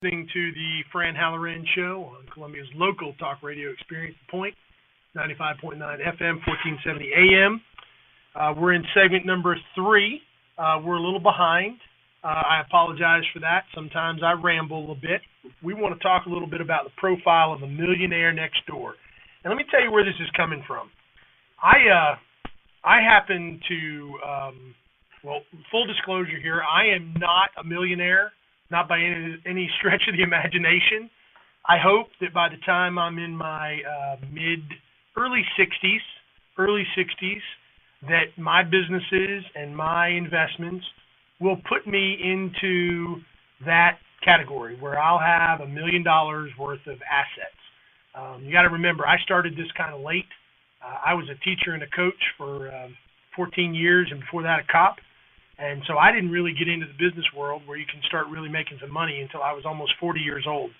listening to the Fran Halloran Show on Columbia's local talk radio experience, The Point, 95.9 FM, 1470 AM. We're in segment number 3. We're a little behind. I apologize for that. Sometimes I ramble a little bit. We want to talk a little bit about the profile of a millionaire next door. And let me tell you where this is coming from. I happen to, full disclosure here, I am not a millionaire, not by any stretch of the imagination. I hope that by the time I'm in my early 60s, that my businesses and my investments will put me into that category where I'll have $1 million worth of assets. You got to remember, I started this kind of late. I was a teacher and a coach for 14 years, and before that a cop. And so I didn't really get into the business world where you can start really making some money until I was almost 40 years old.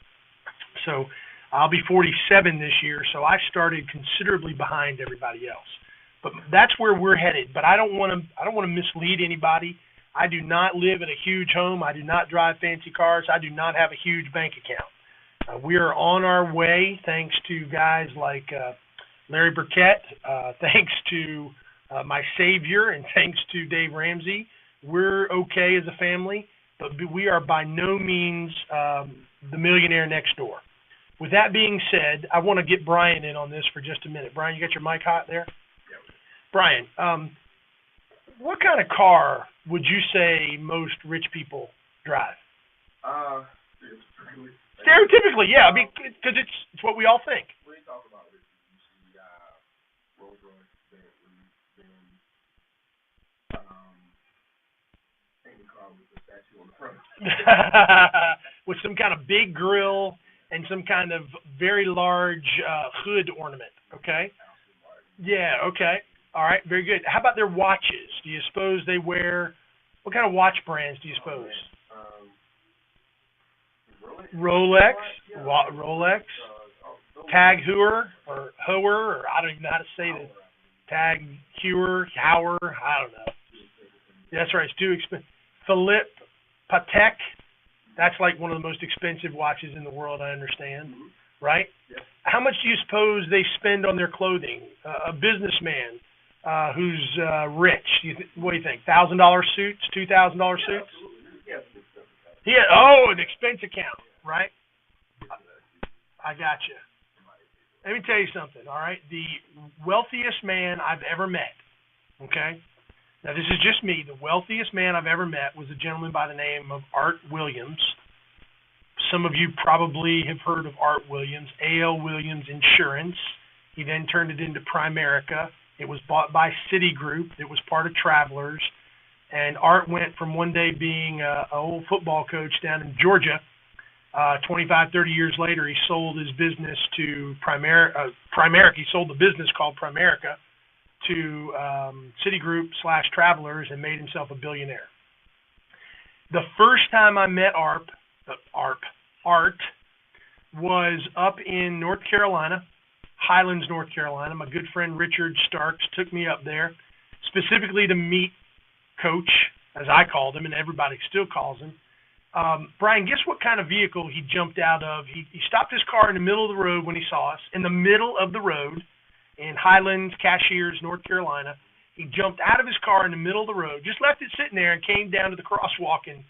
So I'll be 47 this year, so I started considerably behind everybody else. But that's where we're headed. But I don't want to mislead anybody. I do not live in a huge home. I do not drive fancy cars. I do not have a huge bank account. We are on our way, thanks to guys like Larry Burkett, thanks to my savior, and thanks to Dave Ramsey. We're okay as a family, but we are by no means the millionaire next door. With that being said, I want to get Brian in on this for just a minute. Brian, you got your mic hot there? Yeah. Brian, what kind of car would you say most rich people drive? Stereotypically, yeah. I mean, because it's what we all think. When you talk about rich people, you see Rolls Royce, Bentley, Benz, any car with a statue on the front. With some kind of big grill and some kind of very large hood ornament, okay? Yeah, okay. All right, very good. How about their watches? Do you suppose they wear, what kind of watch brands do you suppose? Rolex, Tag Heuer, or Heuer, or I don't even know how to say this. Tag Heuer, I don't know. That's right, it's too expensive. Philippe Patek, that's like one of the most expensive watches in the world, I understand, right? Yeah. How much do you suppose they spend on their clothing? A businessman who's rich, what do you think, $1,000 suits, $2,000 suits? Yeah. Oh, an expense account, right? I got you. Let me tell you something, all right? The wealthiest man I've ever met, okay? Now, this is just me. The wealthiest man I've ever met was a gentleman by the name of Art Williams. Some of you probably have heard of Art Williams, A.L. Williams Insurance. He then turned it into Primerica. It was bought by Citigroup. It was part of Travelers. And Art went from one day being an old football coach down in Georgia. 25, 30 years later, he sold his business to Primerica. He sold the business called Primerica to Citigroup/Travelers and made himself a billionaire. The first time I met Art was up in North Carolina, Highlands, North Carolina. My good friend Richard Starks took me up there specifically to meet Coach, as I called him, and everybody still calls him. Brian, guess what kind of vehicle he jumped out of? He stopped his car in the middle of the road when he saw us, in the middle of the road in Highlands, Cashiers, North Carolina. He jumped out of his car in the middle of the road, just left it sitting there, and came down to the crosswalk and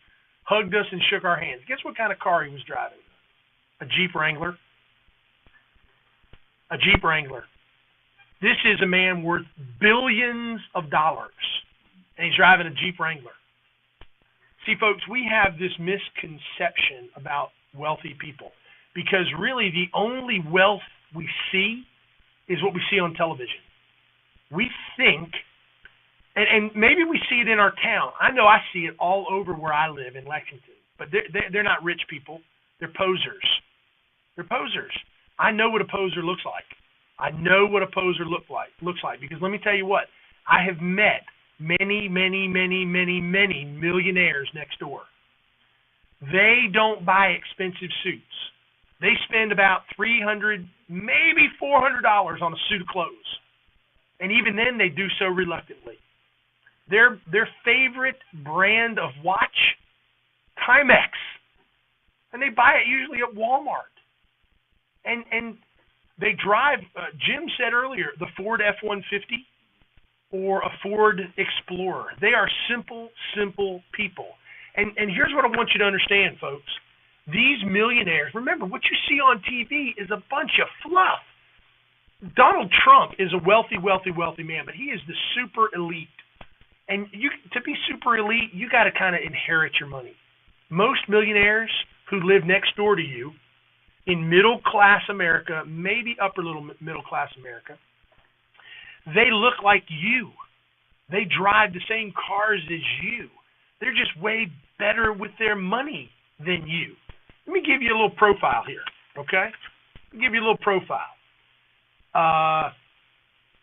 hugged us and shook our hands. Guess what kind of car he was driving? A Jeep Wrangler. A Jeep Wrangler. This is a man worth billions of dollars, and he's driving a Jeep Wrangler. See, folks, we have this misconception about wealthy people because really the only wealth we see is what we see on television. We think, and maybe we see it in our town. I know I see it all over where I live in Lexington, but they're not rich people. They're posers. They're posers. I know what a poser looks like. I know what a poser looks like because let me tell you what, I have met many millionaires next door. They don't buy expensive suits. They spend about $300, maybe $400 on a suit of clothes. And even then they do so reluctantly. Their favorite brand of watch, Timex. and they buy it usually at Walmart. And they drive, Jim said earlier, the Ford F-150 or a Ford Explorer. They are simple people. And here's what I want you to understand, folks. These millionaires, remember, what you see on TV is a bunch of fluff. Donald Trump is a wealthy man, but he is the super elite. And to be super elite, you got to kind of inherit your money. Most millionaires who live next door to you in middle-class America, maybe upper middle-class America, they look like you. They drive the same cars as you. They're just way better with their money than you. Let me give you a little profile here, okay? Let me give you a little profile.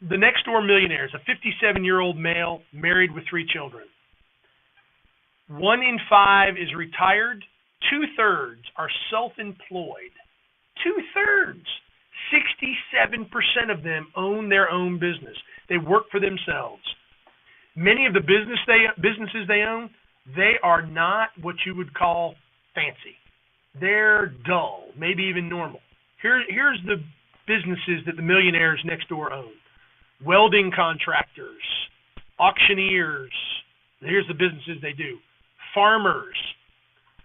The next door millionaire is a 57-year-old male married with 3 children. 1 in 5 is retired. 2/3 are self-employed. 2/3. 67% of them own their own business. They work for themselves. Many of the businesses they own, they are not what you would call fancy. They're dull, maybe even normal. Here's the businesses that the millionaires next door own. Welding contractors, auctioneers. Here's the businesses they do. Farmers,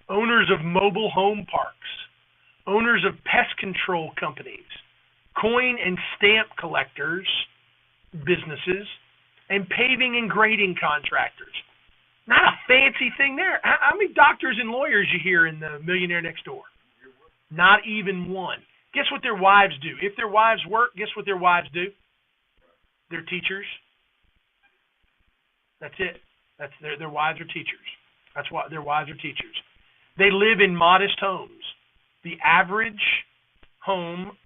owners of mobile home parks, owners of pest control companies, coin and stamp collectors, businesses, and paving and grading contractors. Not a fancy thing there. How many doctors and lawyers you hear in the millionaire next door? Not even one. Guess what their wives do? If their wives work, guess what their wives do? They're teachers. That's it. That's their wives are teachers. That's why their wives are teachers. They live in modest homes. The average home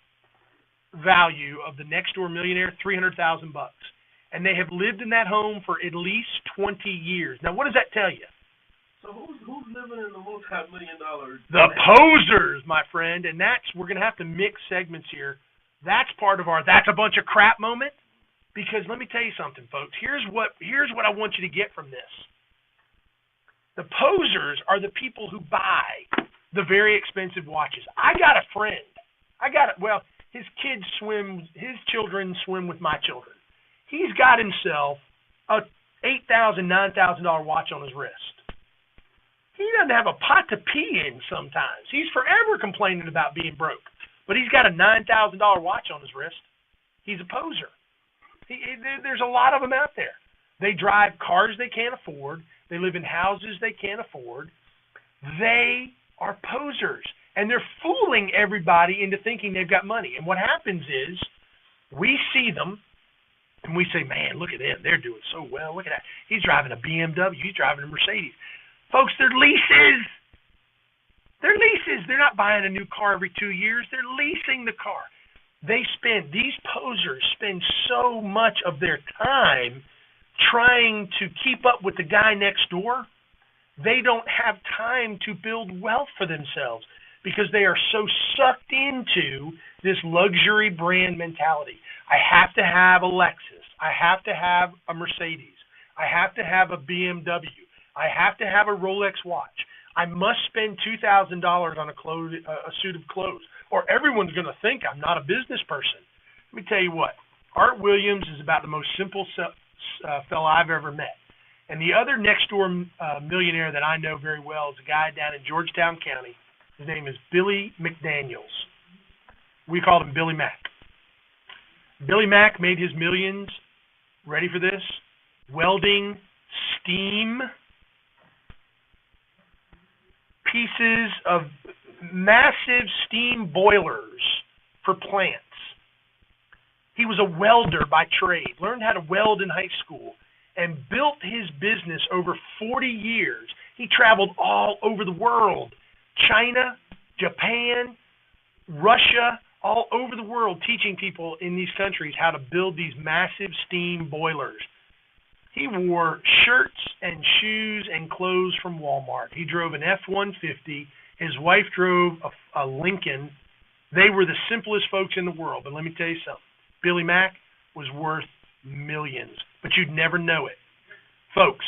value of the next door millionaire, $300,000. And they have lived in that home for at least 20 years. Now, what does that tell you? So who's living in the multi-million-dollar? The posers, my friend, and we're going to have to mix segments here. That's part of our "that's a bunch of crap" moment, because let me tell you something, folks. Here's what I want you to get from this. The posers are the people who buy the very expensive watches. I got a friend. His children swim with my children. He's got himself a $8,000, $9,000 watch on his wrist. He doesn't have a pot to pee in sometimes. He's forever complaining about being broke. But he's got a $9,000 watch on his wrist. He's a poser. There's a lot of them out there. They drive cars they can't afford. They live in houses they can't afford. They are posers. And they're fooling everybody into thinking they've got money. And what happens is we see them, and we say, man, look at them. They're doing so well. Look at that. He's driving a BMW. He's driving a Mercedes. Folks, they're leases. They're leases. They're not buying a new car every 2 years. They're leasing the car. These posers spend so much of their time trying to keep up with the guy next door. They don't have time to build wealth for themselves because they are so sucked into this luxury brand mentality. I have to have a Lexus. I have to have a Mercedes. I have to have a BMW. I have to have a Rolex watch. I must spend $2,000 on a suit of clothes, or everyone's going to think I'm not a business person. Let me tell you what. Art Williams is about the most simple fellow I've ever met. And the other next-door millionaire that I know very well is a guy down in Georgetown County. His name is Billy McDaniels. We called him Billy Mack. Billy Mack made his millions, ready for this, welding steam pieces of massive steam boilers for plants. He was a welder by trade, learned how to weld in high school, and built his business over 40 years. He traveled all over the world, China, Japan, Russia, all over the world, teaching people in these countries how to build these massive steam boilers. He wore shirts and shoes and clothes from Walmart. He drove an F-150. His wife drove a Lincoln. They were the simplest folks in the world. But let me tell you something. Billy Mack was worth millions, but you'd never know it. Folks,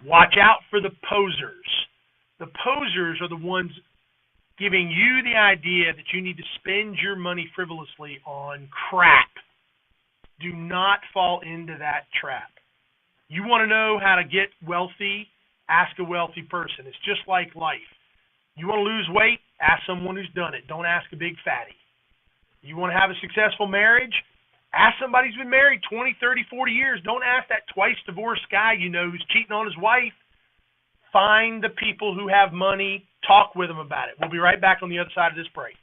watch out for the posers. The posers are the ones giving you the idea that you need to spend your money frivolously on crap. Do not fall into that trap. You want to know how to get wealthy? Ask a wealthy person. It's just like life. You want to lose weight? Ask someone who's done it. Don't ask a big fatty. You want to have a successful marriage? Ask somebody who's been married 20, 30, 40 years. Don't ask that twice divorced guy you know who's cheating on his wife. Find the people who have money. Talk with them about it. We'll be right back on the other side of this break.